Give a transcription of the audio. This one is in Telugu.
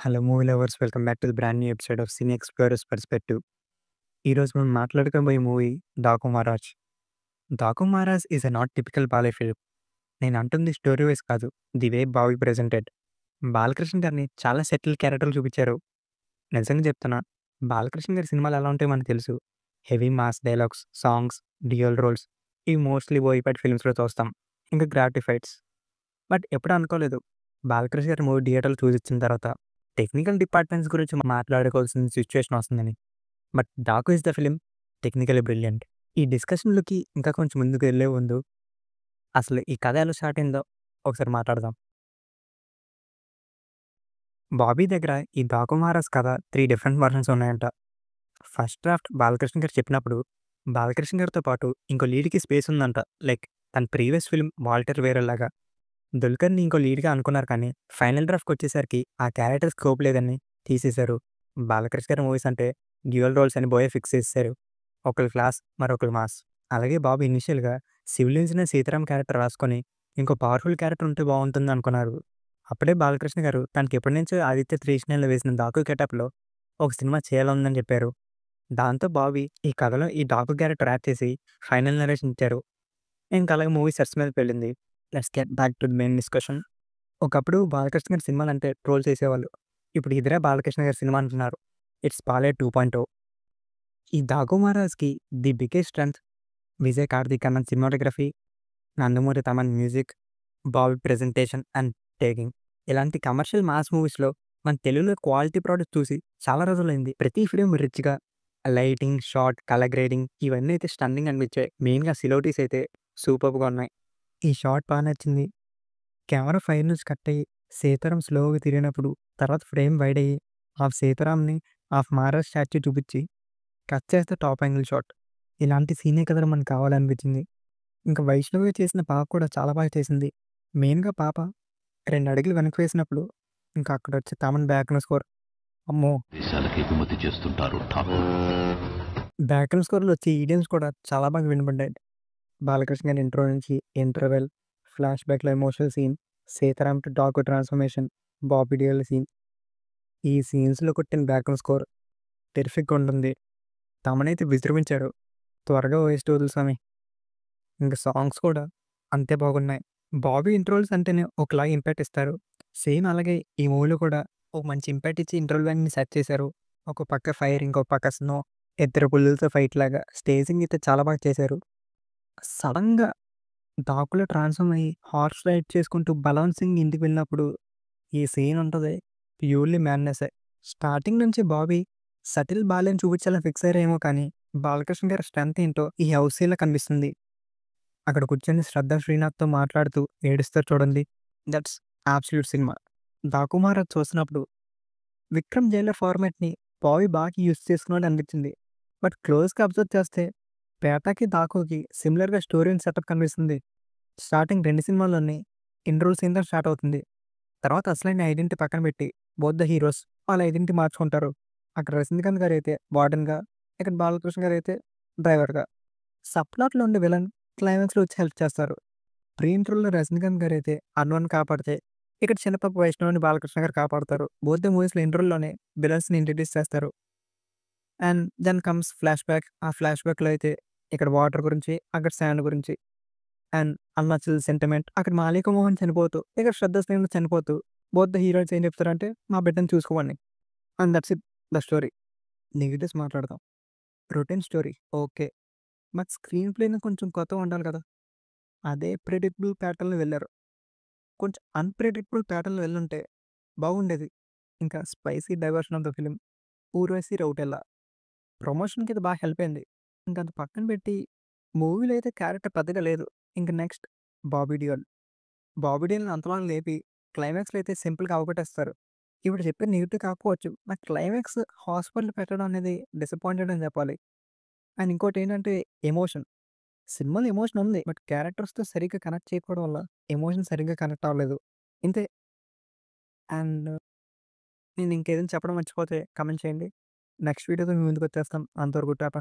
Hello movie lovers, welcome back to the brand new episode of cine explorers perspective. ఈరోజు మనం మాట్లాడుకోబోయే movie 'Daaku Maharaj'. 'Daaku Maharaj' is a not typical Balayya film. నేను అంటుంది స్టోరీ వైస్ కాదు, the way Bobby presented. Balakrishna గారిని చాలా సెటిల్ క్యారెక్టర్‌లు చూపించారు. నిజంగా చెప్తున్నా, బాలకృష్ణ గారి సినిమాలు ఎలా ఉంటాయో మనకు తెలుసు. Heavy mass dialogues, songs, dual roles, ఇవి మోస్ట్‌లీ బోయపాటి ఫిల్మ్స్‌లో చూస్తాం. ఇంకా గ్రాఫిటీ ఫైట్స్. బట్ ఎప్పుడు అనుకోలేదు, బాలకృష్ణ గారి మూవీ థియేటర్‌లో చూసొచ్చిన తర్వాత టెక్నికల్ డిపార్ట్‌మెంట్స్ గురించి మాట్లాడుకోవాల్సిన సిట్యుయేషన్ వస్తుందని. But 'Daaku' is the film technically brilliant. ఈ డిస్కషన్‌లోకి ఇంకా కొంచెం ముందుకు వెళ్ళే ముందు, అసలు ఈ కథ ఎలా స్టార్ట్ అయిందో ఒకసారి మాట్లాడదాం. బాబీ దగ్గర ఈ 'డాకు మహారాజ్' కథ 3 డిఫరెంట్ వర్షన్స్ ఉన్నాయంట. ఫస్ట్ డ్రాఫ్ట్ బాలకృష్ణ గారు చెప్పినప్పుడు, బాలకృష్ణ గారితో పాటు ఇంకో లీడ్‌కి స్పేస్ ఉందంట. లైక్ తన ప్రీవియస్ ఫిల్మ్ 'వాల్టర్ వేరేలాగా'. దుల్కర్‌ని ఇంకో లీడ్‌గా అనుకున్నారు కానీ, ఫైనల్ డ్రాఫ్ట్‌కొచ్చేసరికి ఆ క్యారెక్టర్ స్కోప్ లేదని తీసేశారు. బాలకృష్ణ గారి మూవీస్ అంటే డ్యూయల్ రోల్స్ అని బోయే ఫిక్స్ చేసేశారు. ఒకళ్ళు క్లాస్, మరొకళ్ళు మాస్. అలాగే బాబు ఇనీషియల్‌గా సివిల్ ఇంజినీర్ సీతారాం క్యారెక్టర్ రాసుకొని, ఇంకో పవర్‌ఫుల్ క్యారెక్టర్ ఉంటే బావుంటుందనుకున్నారు. అప్పుడే బాలకృష్ణ గారు తనకి ఎప్పటినుంచో 'ఆదిత్య త్రీ ఇష్ణా'లో వేసిన 'డాకు' గెటప్‌లో ఒక సినిమా చేయాలనుందని చెప్పారు. దాంతో బాబీ ఈ కథలో ఈ 'డాకు' క్యారెక్టర్ యాడ్ చేసి ఫైనల్ నరేషన్ ఇచ్చారు. ఇంక అలాగే మూవీ సెట్స్ మీదకి వెళ్ళింది. Let's get back to the main discussion. ఒకప్పుడు బాలకృష్ణ గారి సినిమాలంటే ట్రోల్ చేసేవాళ్ళు. ఇప్పుడు ఇదిరా బాలకృష్ణ గారి సినిమా అంటున్నారు. ఇట్స్ పాలే 2.0. ఈ 'డాకు మహారాజ్‌కి' the biggest strength Vijay Karthik అన్న cinematography, Nandamuri Thaman music, Bobby presentation and taking. ఇలాంటి కమర్షియల్ మాస్ మూవీస్‌లో మన తెలుగులో క్వాలిటీ ప్రొడక్ట్ చూసి చాలా రోజులైంది. ప్రతి ఫిల్మ్ రిచ్‌గా లైటింగ్, షాట్, కలర్ గ్రేడింగ్ ఇవన్నీ అయితే స్టన్నింగ్ అనిపించాయి. మెయిన్‌గా సిలోటీస్ అయితే సూపర్బ్‌గా ఉన్నాయి. ఈ షాట్ బా నచ్చింది. కెమెరా ఫైర్ నుంచి కట్ అయ్యి, సీతారాం స్లోగా తిరిగినప్పుడు, తర్వాత ఫ్రేమ్ వైడ్ అయ్యి, హాఫ్ సీతారాంని, హాఫ్ మహారాజ్ స్టాచ్యూ చూపిచ్చి, కట్ చేస్తే టాప్ యాంగిల్ షాట్. ఇలాంటి సీనే కదరా మనకు కావాలనిపించింది. ఇంకా వైష్ణవి చేసిన పాప కూడా చాలా బాగా చేసింది. మెయిన్‌గా పాప 2 అడుగులు వెనక్కి వేసినప్పుడు, ఇంకా అక్కడొచ్చే తమన్ బ్యాక్‌గ్రౌండ్ స్కోర్ అమ్మో! దేశాలకు ఎగుమతి చేస్తుంటారు ఠాకూర్. బ్యాక్‌గ్రౌండ్ స్కోర్‌లో వచ్చే ఈడియమ్స్ కూడా చాలా బాగా వినపడ్డాయి. బాలకృష్ణ గారి ఇంట్రో నుంచి ఇంటర్వెల్, ఫ్లాష్ బ్యాక్‌లో emotional scene, Sitaram to Daaku transformation, Bobby Deol scene. ఈ సీన్స్‌లో కొట్టిన బ్యాక్‌గ్రౌండ్ స్కోర్ టెర్రిఫిక్‌గా ఉంటుంది. తమనైతే విజృంభించారు. త్వరగా ఓఎస్టీ వదులు సామి. ఇంక సాంగ్స్ కూడా అంతే బాగున్నాయి. బాబీ ఇంట్రోల్స్ అంటేనే ఒకలాగా ఇంపాక్ట్ ఇస్తారు. సేమ్ అలాగే ఈ మూవీలో కూడా ఒక మంచి ఇంపాక్ట్ ఇచ్చి ఇంటర్వల్ బ్యాండ్‌ని సెట్ చేశారు. ఒక పక్క ఫైర్, ఇంకో పక్క స్నో. ఇద్దరు పులులతో ఫైట్ లాగా. స్టేజింగ్ అయితే చాలా బాగా చేశారు. సడెన్‌గా డాకులో ట్రాన్స్‌ఫార్మ్ అయ్యి హార్స్ రైడ్ చేసుకుంటూ బలవంత్ సింగ్ ఇంటికి వెళ్ళినప్పుడు ఈ సీన్ ఉంటది. ప్యూర్‌లీ మ్యాడ్‌నెస్సే. స్టార్టింగ్ నుంచి బాబీ సటిల్ బాల్యని చూపించాలని ఫిక్స్ అయ్యారేమో కానీ, బాలకృష్ణ గారి స్ట్రెంత్ ఏంటో ఈ హౌస్ సీన్‌లో కనిపిస్తుంది. అక్కడ కూర్చొని 'శ్రద్ధ శ్రీనాథ్‌తో' మాట్లాడుతూ ఏడుస్తారు చూడండి. That's absolute cinema. 'Daaku Maharaj' చూసినప్పుడు 'విక్రమ్ జైలర్' ఫార్మాట్‌ని బాబీ బాగా యూజ్ చేసుకున్నాడని అనిపించింది. బట్ క్లోజ్‌గా అబ్జర్వ్ చేస్తే 'పేటకి', 'డాకుకి' సిమిలర్‌గా స్టోరీ అండ్ సెటప్ కనిపిస్తుంది. స్టార్టింగ్ 2 సినిమాల్లోని ఇంట్రొల్ సీన్‌తో స్టార్ట్ అవుతుంది. తర్వాత అసలైన ఐడెంటిటీ పక్కన పెట్టి బోత్ ద హీరోస్ వాళ్ళ ఐడెంటిటీ మార్చుకుంటారు. అక్కడ రజనీకాంత్ గారైతే వార్డెన్‌గా, ఇక్కడ బాలకృష్ణ గారైతే డ్రైవర్‌గా. సబ్‌ప్లాట్‌లో ఉండే విలన్ క్లైమాక్స్‌లో వచ్చి హెల్ప్ చేస్తారు. ప్రీ ఇంట్రోలో రజనీకాంత్ గారైతే అన్వర్‌ని కాపాడితే, ఇక్కడ చిన్నపాప వైష్ణవిని బాలకృష్ణ గారు కాపాడుతారు. బోత్ ద మూవీస్‌లో ఇంట్రోల్లోనే విలన్స్‌ని ఇంట్రొడ్యూస్ చేస్తారు. And then comes flash back. ఆ ఫ్లాష్ బ్యాక్‌లో అయితే ఇక్కడ వాటర్ గురించి, అక్కడ శాండ్ గురించి అండ్ అరుణాచల్ సెంటిమెంట్. అక్కడ మాళవిక మోహన్ చనిపోతూ, ఇక్కడ శ్రద్ధ శ్రీనాథ్ చనిపోతూ, బోత్ ద హీరోయిన్స్ ఏం చెప్తారంటే, "మా బిడ్డని చూసుకోమని." And that's it the story. Negatives మాట్లాడదాం. Routine story okay. But screen ప్లే‌ని కొంచెం కొత్తగా ఉండాలి కదా! అదే ప్రెడిక్టబుల్ ప్యాటర్న్‌లో వెళ్లారు. కొంచెం అన్‌ప్రెడిక్టబుల్ ప్యాటర్న్‌లో వెళ్ళుంటే బాగుండేది. ఇంకా spicy diversion of the film 'Urvashi Rautela' ప్రమోషన్‌కి ఇది బాగా హెల్ప్ అయింది. ఇంక అది పక్కన పెట్టి మూవీలో అయితే క్యారెక్టర్ పెద్దగా లేదు. ఇంక నెక్స్ట్ 'బాబీ డియోల్.' 'బాబీ డియోల్‌ని' అంతలాగా లేపి క్లైమాక్స్‌లో అయితే సింపుల్‌గా అవగొట్టేస్తారు. ఇప్పుడు చెప్పేది నెగెటివ్ కాకపోవచ్చు. నాకు క్లైమాక్స్ హాస్పిటల్ పెట్టడం అనేది డిసప్పాయింటెడ్ అని చెప్పాలి. అండ్ ఇంకోటేంటంటే ఎమోషన్. సినిమాలో ఎమోషన్ ఉంది. బట్ క్యారెక్టర్స్‌తో సరిగ్గా కనెక్ట్ చేయకపోవడం వల్ల ఎమోషన్ సరిగ్గా కనెక్ట్ అవ్వలేదు. ఇంతే. అండ్ నేను ఇంకేదైనా చెప్పడం మర్చిపోతే కామెంట్ చేయండి. నెక్స్ట్ వీడియోతో మీ ముందుకొచ్చేస్తాం. అంతవరకు టాటా.